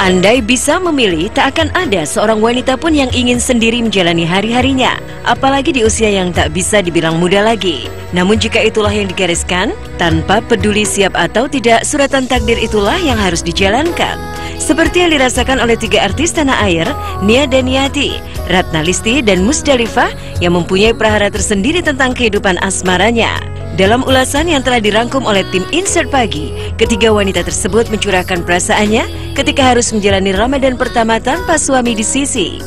Andai bisa memilih, tak akan ada seorang wanita pun yang ingin sendiri menjalani hari-harinya, apalagi di usia yang tak bisa dibilang muda lagi. Namun jika itulah yang digariskan, tanpa peduli siap atau tidak, suratan takdir itulah yang harus dijalankan. Seperti yang dirasakan oleh 3 artis tanah air, Nia Daniati, Ratna Listi, dan Musdalifah, yang mempunyai prahara tersendiri tentang kehidupan asmaranya. Dalam ulasan yang telah dirangkum oleh tim Insert Pagi, ketiga wanita tersebut mencurahkan perasaannya ketika harus menjalani Ramadan pertama tanpa suami di sisi.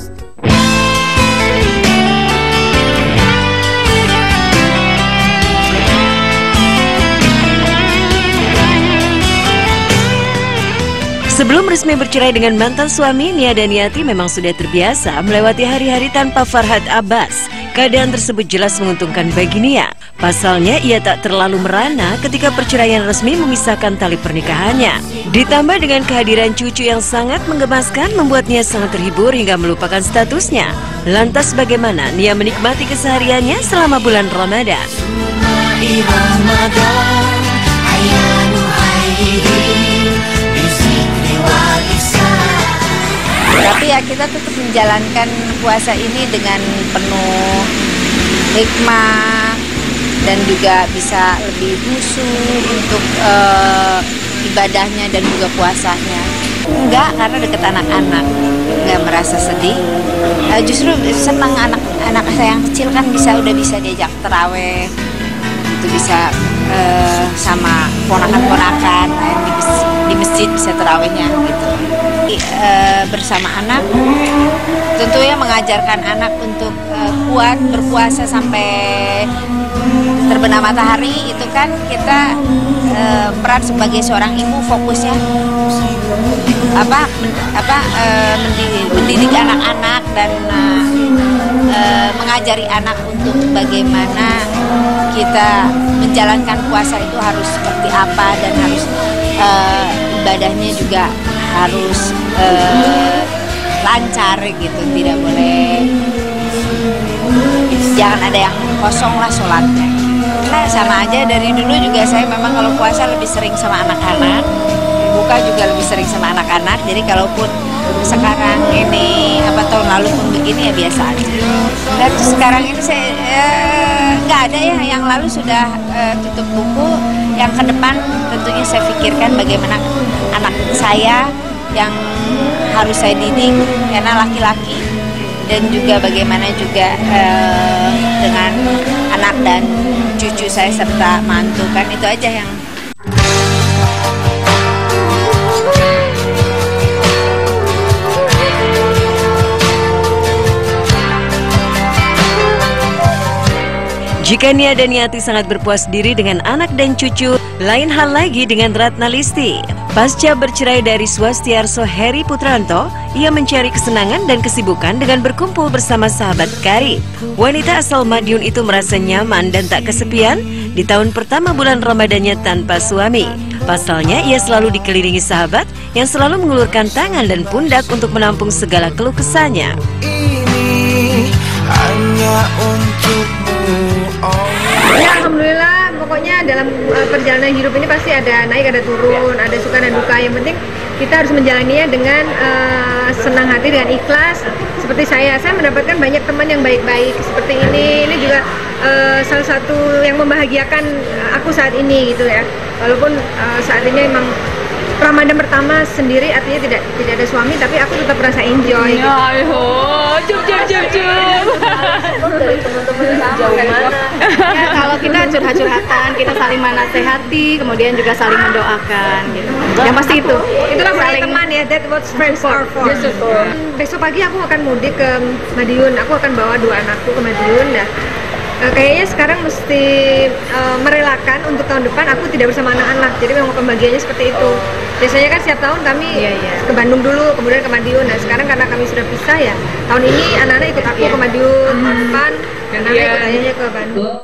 Sebelum resmi bercerai dengan mantan suami, Nia Daniati memang sudah terbiasa melewati hari-hari tanpa Farhad Abbas. Keadaan tersebut jelas menguntungkan bagi Nia. Pasalnya, ia tak terlalu merana ketika perceraian resmi memisahkan tali pernikahannya. Ditambah dengan kehadiran cucu yang sangat menggemaskan, membuat Nia sangat terhibur hingga melupakan statusnya. Lantas bagaimana Nia menikmati kesehariannya selama bulan Ramadan? Tapi ya kita tetap menjalankan puasa ini dengan penuh hikmah dan juga bisa lebih khusyuk untuk ibadahnya dan juga puasanya. Enggak, karena deket anak-anak, enggak merasa sedih. Justru senang anak saya yang kecil kan udah bisa diajak terawih, itu bisa sama ponakan-ponakan di masjid bisa terawihnya gitu. Bersama anak tentunya mengajarkan anak untuk kuat berpuasa sampai terbenam matahari. Itu kan kita peran sebagai seorang ibu fokusnya mendidik anak-anak dan mengajari anak untuk bagaimana kita menjalankan puasa itu harus seperti apa, dan harus ibadahnya juga harus lancar gitu, tidak boleh, jangan ada yang kosong lah sholatnya. Nah, sama aja dari dulu juga saya memang kalau puasa lebih sering sama anak-anak, buka juga lebih sering sama anak-anak. Jadi kalaupun sekarang ini tahun lalu pun begini ya biasa aja. Dan sekarang ini saya nggak ada ya, yang lalu sudah tutup buku. Yang ke depan tentunya saya pikirkan bagaimana anak saya yang harus saya didik karena laki-laki, dan juga bagaimana juga dengan anak dan cucu saya serta mantu, kan itu aja yang Jika Nia Daniati sangat berpuas diri dengan anak dan cucu, lain hal lagi dengan Ratna Listi. Pasca bercerai dari Swastiarso Heri Putranto, ia mencari kesenangan dan kesibukan dengan berkumpul bersama sahabat karib. Wanita asal Madiun itu merasa nyaman dan tak kesepian di tahun pertama bulan Ramadannya tanpa suami. Pasalnya, ia selalu dikelilingi sahabat yang selalu mengulurkan tangan dan pundak untuk menampung segala keluh kesahnya. Ini hanya untukmu. Ya, alhamdulillah, pokoknya dalam perjalanan hidup ini pasti ada naik, ada turun, ada suka dan duka. Yang penting kita harus menjalaninya dengan senang hati, dengan ikhlas. Seperti saya mendapatkan banyak teman yang baik-baik seperti ini. Ini juga salah satu yang membahagiakan aku saat ini gitu ya. Walaupun saat ini memang Ramadan pertama sendiri, artinya tidak ada suami, tapi aku tetap merasa enjoy. Ya, kalau kita curhat-curhatan, kita saling menasehati, kemudian juga saling mendoakan gitu. Yang pasti itulah saling teman ya, that what friends are for. Besok pagi aku akan mudik ke Madiun, aku akan bawa 2 anakku ke Madiun. Nah, kayaknya sekarang mesti merelakan untuk tahun depan aku tidak bersama anak-anak, jadi memang pembagiannya seperti itu. Biasanya kan setiap tahun kami ke Bandung dulu, kemudian ke Madiun. Nah, sekarang karena kami sudah pisah ya, tahun ini anak-anak ikut aku ke Madiun, tahun depan anak-anak ikut ayahnya ke Bandung.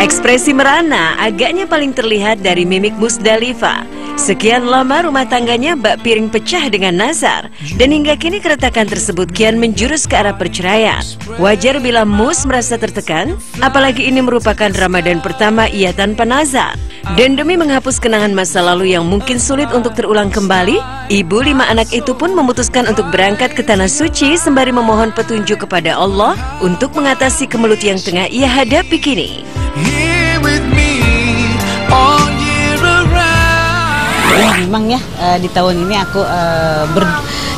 Ekspresi merana agaknya paling terlihat dari mimik Musdalifah. Sekian lama rumah tangganya bak piring pecah dengan Nazar, dan hingga kini keretakan tersebut kian menjurus ke arah perceraian. Wajar bila Mus merasa tertekan, apalagi ini merupakan Ramadan pertama ia tanpa Nazar. Dan demi menghapus kenangan masa lalu yang mungkin sulit untuk terulang kembali, ibu 5 anak itu pun memutuskan untuk berangkat ke Tanah Suci sembari memohon petunjuk kepada Allah untuk mengatasi kemelut yang tengah ia hadapi kini. Here with me all year around. Memang ya di tahun ini aku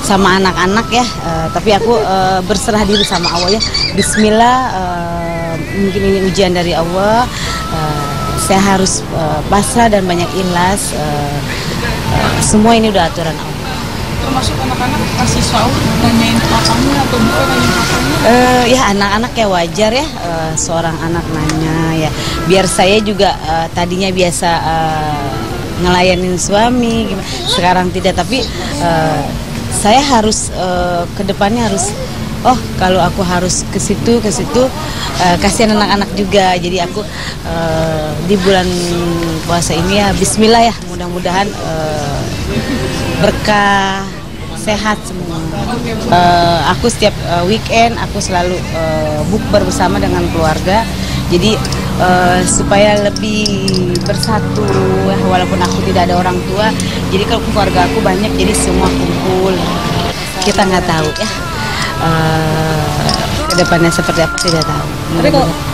sama anak-anak ya, tapi aku berserah diri sama Allah ya. Bismillah, mungkin ini ujian dari Allah. Saya harus pasrah dan banyak ikhlas. Semua ini udah aturan Allah. Termasuk anak-anak kasih sahur nanyain papanya atau bukan nanyain papanya? Ya anak-anak ya wajar ya, seorang anak nanya ya. Biar saya juga tadinya biasa ngelayanin suami, sekarang tidak. Tapi saya harus ke depannya harus, oh kalau aku harus ke situ kasihan anak-anak juga. Jadi aku di bulan puasa ini ya Bismillah ya, mudah-mudahan berkah, sehat semua. Aku setiap weekend aku selalu bukber bersama dengan keluarga. Jadi supaya lebih bersatu ya, walaupun aku tidak ada orang tua. Jadi kalau keluarga aku banyak, jadi semua kumpul. Kita nggak tahu ya kedepannya seperti apa, tidak tahu.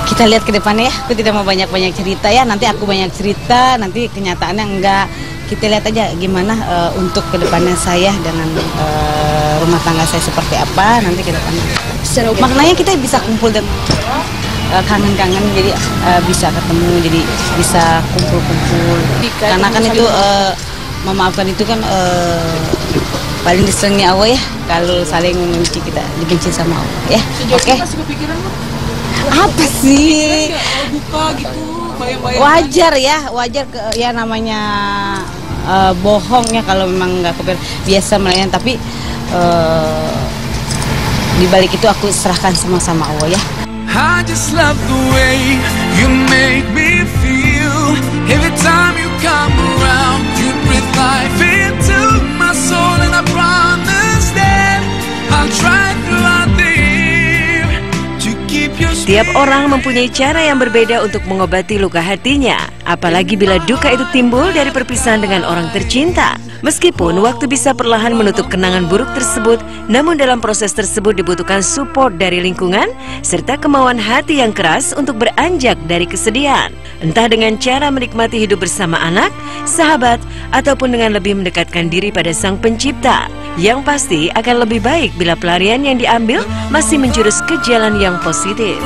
Kita lihat kedepannya ya. Aku tidak mau banyak-banyak cerita ya. Nanti aku banyak cerita, nanti kenyataannya enggak. Kita lihat aja gimana untuk kedepannya saya dengan rumah tangga saya seperti apa nanti kedepannya. Maknanya kita bisa kumpul dan kangen-kangen, jadi bisa ketemu, jadi bisa kumpul-kumpul. Karena kan itu memaafkan itu kan paling disenangi Allah ya. Kalau saling membenci, kita dibenci sama Allah ya. Oke. Masih kepikiran lo? Apa sih? Buka gitu, bayang-bayang. Wajar ya namanya bohong ya kalau memang nggak biasa melayani, tapi di balik itu aku serahkan semua sama Allah ya. I just love the way you make me feel. Every time you come around, you breathe life into my soul, and I promise that I'll try throughout the year to keep your Setiap orang mempunyai cara yang berbeda untuk mengobati luka hatinya, apalagi bila duka itu timbul dari perpisahan dengan orang tercinta. Meskipun waktu bisa perlahan menutup kenangan buruk tersebut, namun dalam proses tersebut dibutuhkan support dari lingkungan serta kemauan hati yang keras untuk beranjak dari kesedihan. Entah dengan cara menikmati hidup bersama anak, sahabat, ataupun dengan lebih mendekatkan diri pada Sang Pencipta. Yang pasti akan lebih baik bila pelarian yang diambil masih menjurus ke jalan yang positif.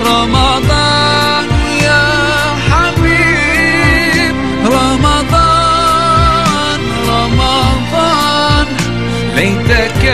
Ramadan ya Habib, Ramadan, Ramadan, ليتك